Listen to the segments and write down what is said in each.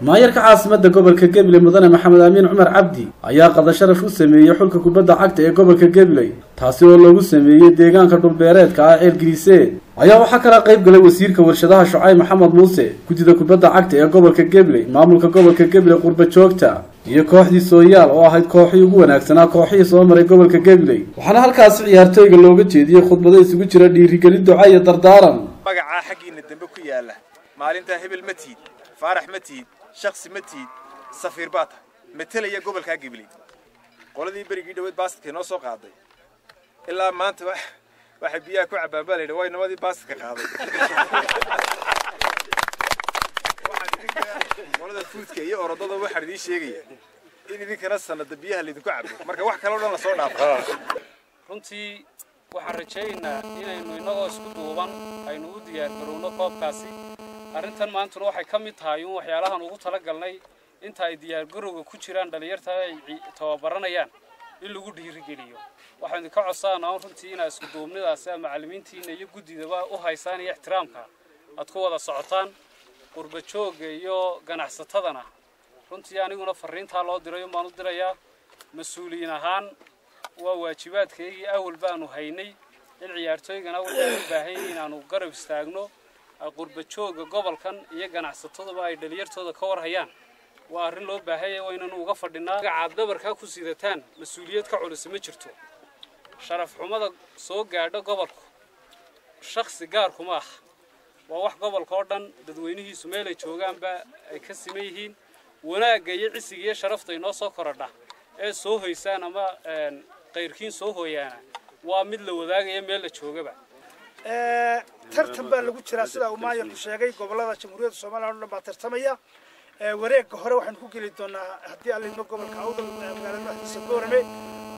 maayarka caasimada gobolka Gabiley mudane Maxamed Amiin Cumar Cabdi ayaa qada sharaf u sameeyay xulka kubadda cagta ee gobolka Gabiley taasi oo lagu sameeyay deegaanka dhulbeereedka ah ee Giriseed ayaa waxa kala qayb galay wasiirka warshadaha Shucayb Maxamed Muuse gudida kubadda cagta ee gobolka Gabiley maamulka gobolka Gabiley qurba joogta iyo kooxdii Sooyaal oo ahayd kooxii ugu wanaagsanaa kooxihii soo maray gobolka Gabiley waxaana halkaas ciyaartooyga looga jeediyay khudbado isugu jira dhiirigelin duco iyo dardaaran magaca xaqiina dambe ku yaala maalinta hebel matiid faarax matiid shakhsi matiid safiir baata metelaya gobolka Gabiley qoladii berigii dhaweed baaskii noo soo qaaday ilaa maanta waxa biyaha ku cabaabalay way namadii baaska qaaday qolada fuudka iyo orodada waxa idin sheegaya in idinkana sanad biyaha la idinku cabo marka wax kale oo dhan la soo dhaafo runtii waxaan rajaynaynaa inaynu inagoo isku duuban aynu u diyaar garowno koobkaasi arrintan maanta waxay ka mid tahay in waxyaalahan ugu tala galnay inta ay diyaar garowga ku jiraan dhalinyarta ay tababaranayaan in lagu dhiirigeliyo waxaan ka codsanaa runtii in isku duubnidaas macallimiintiina iyo gudidaba u haysaan iyo ixtiraamka aad ku wada socotaan qurba jooga iyo ganacsatadana runtii aniguna fariinta loo diray baan u dirayaa mas'uuliyiin ahaan waa waajibaadkeygii awal baanu haynay in ciyaartooygana waxay u baahan yihiin inaanu garab istaagno qurba jooga gobolkan iyo ganacsatadaba ay dhalinyartooda ka war hayaan waa arrin loo baahan yahay inaan uga fadhinaa gacaab dabarka ku sidataan mas'uuliyad ka culus ma jirto sharaf xumada soo gaadho gobolku shakhsi gaar kuma ah waa wax gobolka oo dhan dadweynihiisu meel ay joogaanba ay ka siman yihiin wanaagga iyo cisiga iyo sharafta inoo soo korodha ee soo hoysaan ama qayrkiin soo hooyaana waa mid la wadaagaya meel la joogaba tartan baa lagu jiraa sida uu maayarku sheegay gobolada jamhuuriyadda Soomaaliya oo dhan baa tartamaya wareegga hore waxaan ku geli doonaa haddii aan leeyahay gobolka Awdal magaalada madaxdiisa Boorame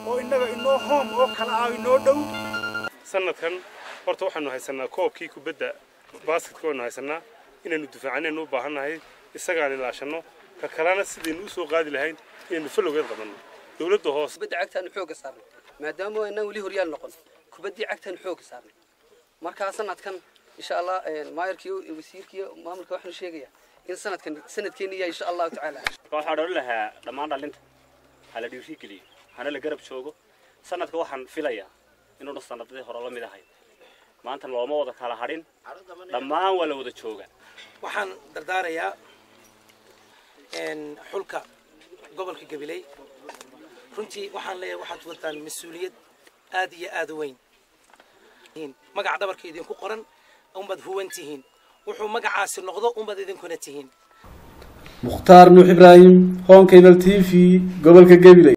oo inaga inoo home oo kala ah inoo dhow sanadkan horta waxaanu haysanaa koobkii kubadda basketball oo haysanaa inaynu difaacnayno u baahanahay isagaan ilaashano ka kalena sidaynu u soo qaadi lahayn inaynu falowgeed qabanno dawladda hoos kubadda cagtaan xoog saarnay maadaama aynan wali horyaal noqon kubadda cagtaan xoog saarnay marka sanadkan insha Allah maayarkii wasiirkii maamulka waxaan sheegayaa in sanadkeena iyo insha Allah ta'ala waxaan dhool lahaa dhamaan dhalinta hala dhiirigeliyo hana la garab joogo sanadka waxaan filayaa inuu sanadadii hore la mid ahay maanta looma wada kala hadhin dhamaan wala wada jooga waxaan dardaarayaa xulka gobolka Gabiley runtii waxaan leeyahay waxaad wadaan mas'uuliyad aad iyo aad u weyn magac dhabarka idinku qoran ummad huwantihiin wuxuu magacaasi noqdo ummad idinkuna tihiin Mukhtaar Nuux Ibraahim Home Cable TV gobolka Gabiley